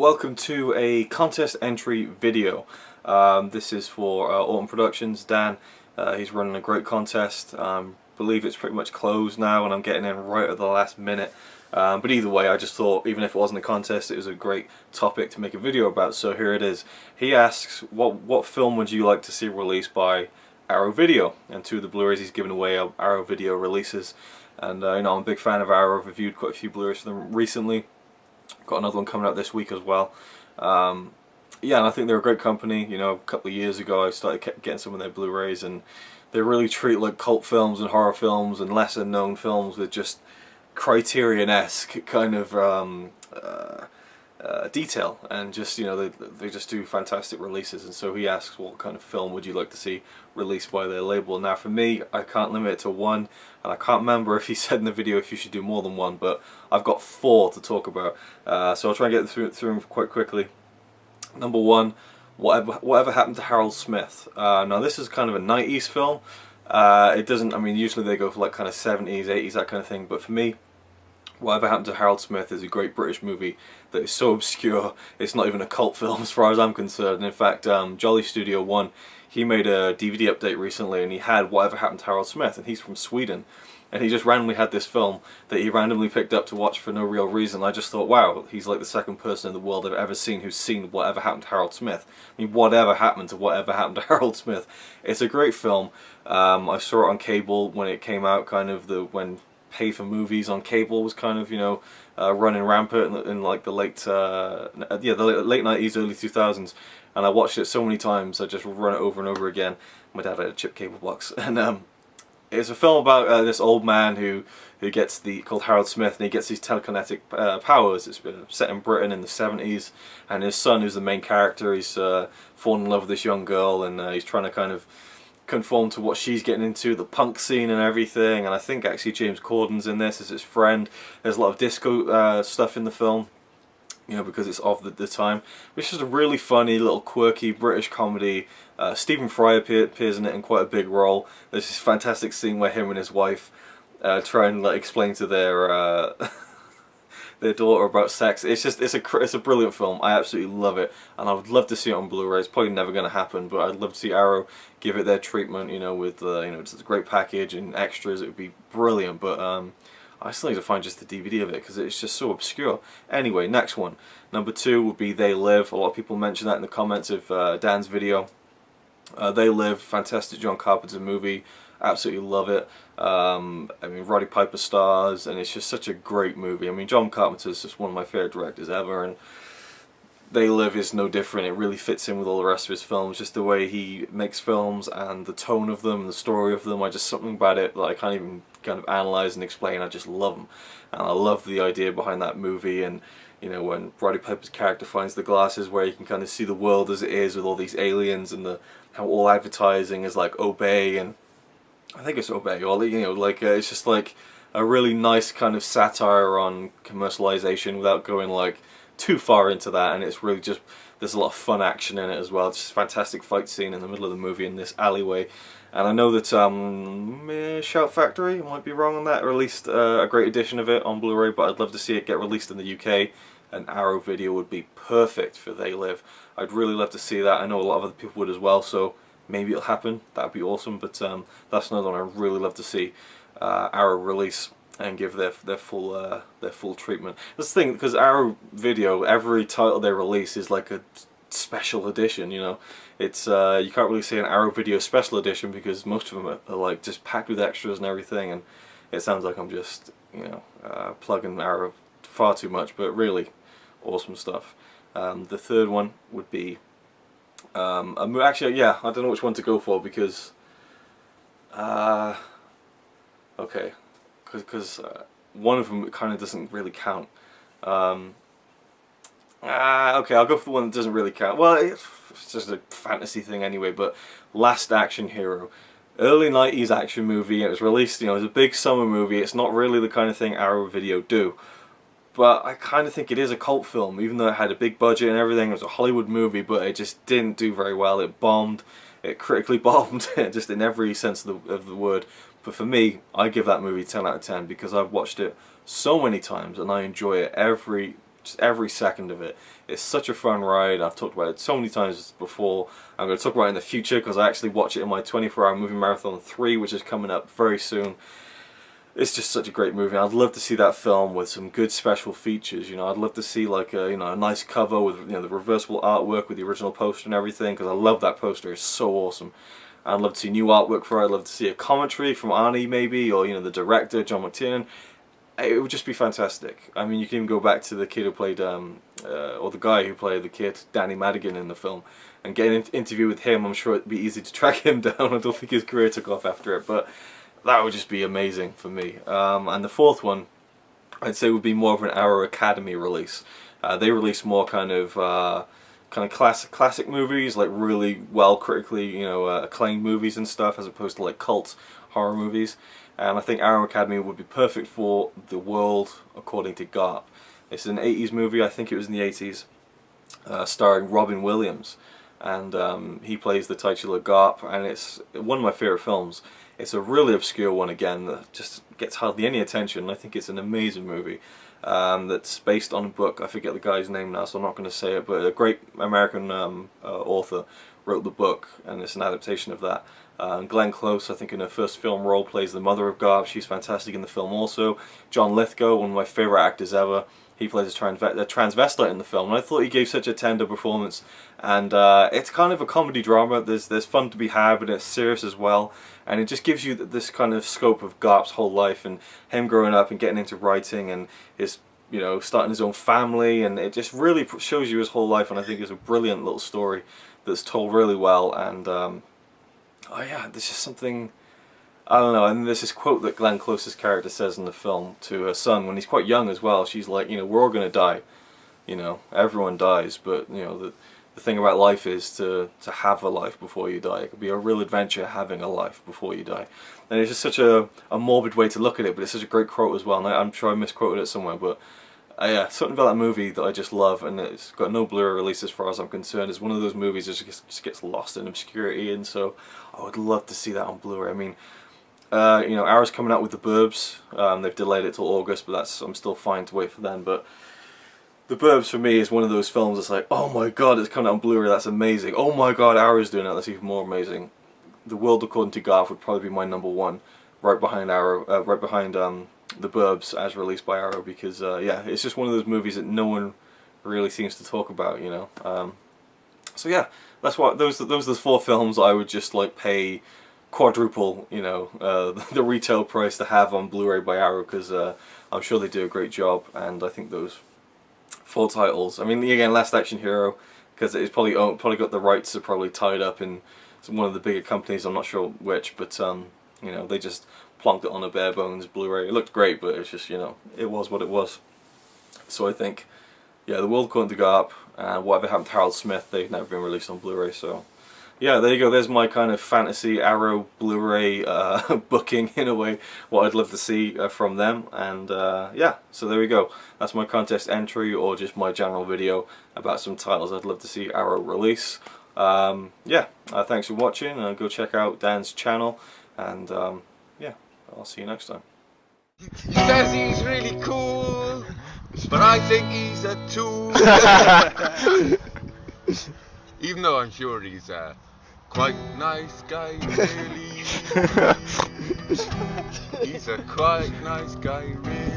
Welcome to a contest entry video. This is for Orton Productions. Dan, he's running a great contest. Believe it's pretty much closed now and I'm getting in right at the last minute. But either way, I just thought even if it wasn't a contest, it was a great topic to make a video about, so here it is. He asks, what film would you like to see released by Arrow Video? And two of the Blu-rays he's given away are Arrow Video releases. And I'm a big fan of Arrow. I've reviewed quite a few Blu-rays for them recently. Got another one coming out this week as well. Yeah, and I think they're a great company. You know, a couple of years ago I started getting some of their Blu-rays, and they really treat like cult films and horror films and lesser known films with just Criterion-esque kind of detail, and just, you know, they just do fantastic releases. And so he asks, what kind of film would you like to see released by their label? Now for me, I can't limit it to one, and I can't remember if he said in the video if you should do more than one, but I've got four to talk about, so I'll try and get through them quite quickly. Number one, whatever happened to Harold Smith? Now this is kind of a 90s film. It doesn't, I mean, usually they go for like kind of 70s, 80s, that kind of thing, but for me, Whatever Happened to Harold Smith is a great British movie that is so obscure it's not even a cult film as far as I'm concerned. And in fact, Jolly Studio 1, he made a DVD update recently and he had Whatever Happened to Harold Smith, and he's from Sweden. And he just randomly had this film that he randomly picked up to watch for no real reason. I just thought, wow, he's like the second person in the world I've ever seen who's seen Whatever Happened to Harold Smith. I mean, whatever happened to Whatever Happened to Harold Smith? It's a great film. I saw it on cable when it came out, kind of when pay for movies on cable was kind of, you know, running rampant in like the late 90s, early 2000s, and I watched it so many times I just run it over and over again. My dad had a chip cable box, and it's a film about this old man who gets called Harold Smith, and he gets these telekinetic powers. It's set in Britain in the 70s, and his son, who's the main character, he's fallen in love with this young girl, and he's trying to kind of conform to what she's getting into, the punk scene and everything. And I think actually James Corden's in this as his friend. There's a lot of disco stuff in the film, you know, because it's of the time. Which is a really funny little quirky British comedy. Stephen Fry appears in it in quite a big role. There's this fantastic scene where him and his wife try and like explain to their their daughter about sex. It's a brilliant film. I absolutely love it, and I would love to see it on Blu-ray. It's probably never going to happen, but I'd love to see Arrow give it their treatment. You know, with you know, it's a great package and extras. It would be brilliant. But I still need to find just the DVD of it because it's just so obscure. Anyway, next one. Number two would be They Live. A lot of people mention that in the comments of Dan's video. They Live, fantastic John Carpenter movie. Absolutely love it. I mean, Roddy Piper stars, and it's just such a great movie. I mean, John Carpenter is just one of my favorite directors ever, and They Live is no different. It really fits in with all the rest of his films, just the way he makes films and the tone of them, the story of them. Just something about it that I can't even kind of analyze and explain. I just love them, and I love the idea behind that movie. And you know, when Roddy Piper's character finds the glasses where you can kind of see the world as it is with all these aliens, and how all advertising is like obey, and I think it's obey, or you know, like it's just like a really nice kind of satire on commercialization without going like too far into that. And it's really just, there's a lot of fun action in it as well. It's just a fantastic fight scene in the middle of the movie in this alleyway. And I know that Shout Factory, I might be wrong on that, released a great edition of it on Blu-ray, but I'd love to see it get released in the UK. An Arrow Video would be perfect for They Live. I'd really love to see that. I know a lot of other people would as well, so maybe it'll happen. That'd be awesome. But that's another one I'd really love to see Arrow release and give their full treatment. That's the thing, because Arrow Video, every title they release is like a special edition. You know, it's you can't really say an Arrow Video special edition because most of them are like just packed with extras and everything. And it sounds like I'm just, you know, plugging Arrow far too much, but really awesome stuff. The third one would be actually, yeah, I don't know which one to go for because okay, because one of them kind of doesn't really count. Okay, I'll go for the one that doesn't really count. Well, it's just a fantasy thing anyway, but Last Action Hero. Early 90s action movie. It was released, you know, it was a big summer movie. It's not really the kind of thing Arrow Video do, but I kind of think it is a cult film, even though it had a big budget and everything. It was a Hollywood movie, but it just didn't do very well. It bombed. It critically bombed, just in every sense of the word. But for me, I give that movie 10 out of 10 because I've watched it so many times and I enjoy it every just every second of it. It's such a fun ride. I've talked about it so many times before. I'm going to talk about it in the future because I actually watch it in my 24-hour movie marathon 3, which is coming up very soon. It's just such a great movie. I'd love to see that film with some good special features. You know, I'd love to see like a, you know, a nice cover with, you know, the reversible artwork with the original poster and everything, because I love that poster. It's so awesome. I'd love to see new artwork for it. I'd love to see a commentary from Arnie maybe, or, you know, the director John McTiernan. It would just be fantastic. I mean, you can even go back to the kid who played, or the guy who played the kid, Danny Madigan, in the film, and get an interview with him. I'm sure it'd be easy to track him down. I don't think his career took off after it, but that would just be amazing for me. And the fourth one, I'd say, would be more of an Arrow Academy release. They release more kind of classic movies, like really well critically, you know, acclaimed movies and stuff, as opposed to like cult horror movies. And I think Arrow Academy would be perfect for The World According to Garp. It's an 80s movie, I think it was in the 80s, starring Robin Williams. And he plays the titular Garp, and it's one of my favourite films. It's a really obscure one again that just gets hardly any attention. I think it's an amazing movie that's based on a book. I forget the guy's name now, so I'm not going to say it, but a great American author wrote the book, and it's an adaptation of that. Glenn Close, I think in her first film role, plays the mother of Garp. She's fantastic in the film also. John Lithgow, one of my favourite actors ever. He plays a transvestite in the film, and I thought he gave such a tender performance. And it's kind of a comedy drama. There's fun to be had, but it's serious as well. And it just gives you this kind of scope of Garp's whole life and him growing up and getting into writing and his, you know, starting his own family, and it just really shows you his whole life. And I think it's a brilliant little story that's told really well. And oh yeah, there's just something, I don't know, and there's this quote that Glenn Close's character says in the film to her son when he's quite young as well. She's like, you know, we're all going to die, you know, everyone dies, but, you know, the thing about life is to have a life before you die. It could be a real adventure having a life before you die. And it's just such a morbid way to look at it, but it's such a great quote as well, and I'm sure I misquoted it somewhere, but yeah, something about that movie that I just love, and it's got no Blu-ray release as far as I'm concerned. It's one of those movies that just gets lost in obscurity, and so I would love to see that on Blu-ray. I mean, you know, Arrow's coming out with The Burbs. They've delayed it till August, but I'm still fine to wait for then. But The Burbs for me is one of those films that's like, oh my god, it's coming out on Blu-ray, that's amazing. Oh my god, Arrow's doing it, that's even more amazing. The World According to Garp would probably be my #1, right behind Arrow, right behind The Burbs as released by Arrow, because yeah, it's just one of those movies that no one really seems to talk about, you know. So yeah, that's what those are the 4 films I would just like pay quadruple, you know, the retail price to have on Blu-ray by Arrow, because I'm sure they do a great job. And I think those 4 titles, I mean, again, Last Action Hero, because it's probably got the rights, are probably tied up in one of the bigger companies, I'm not sure which, but you know, they just plonked it on a bare bones Blu-ray. It looked great, but it's just, you know, it was what it was. So I think, yeah, The World According to Garp and Whatever Happened to Harold Smith, they've never been released on Blu-ray, so yeah, there you go. There's my kind of fantasy Arrow Blu-ray booking, in a way, what I'd love to see from them. And yeah, so there we go. That's my contest entry, or just my general video about some titles I'd love to see Arrow release. Yeah, thanks for watching. Go check out Dan's channel, and yeah, I'll see you next time. He says he's really cool, but I think he's a tool. Even though I'm sure he's a quite nice guy, really. He's a quite nice guy, really.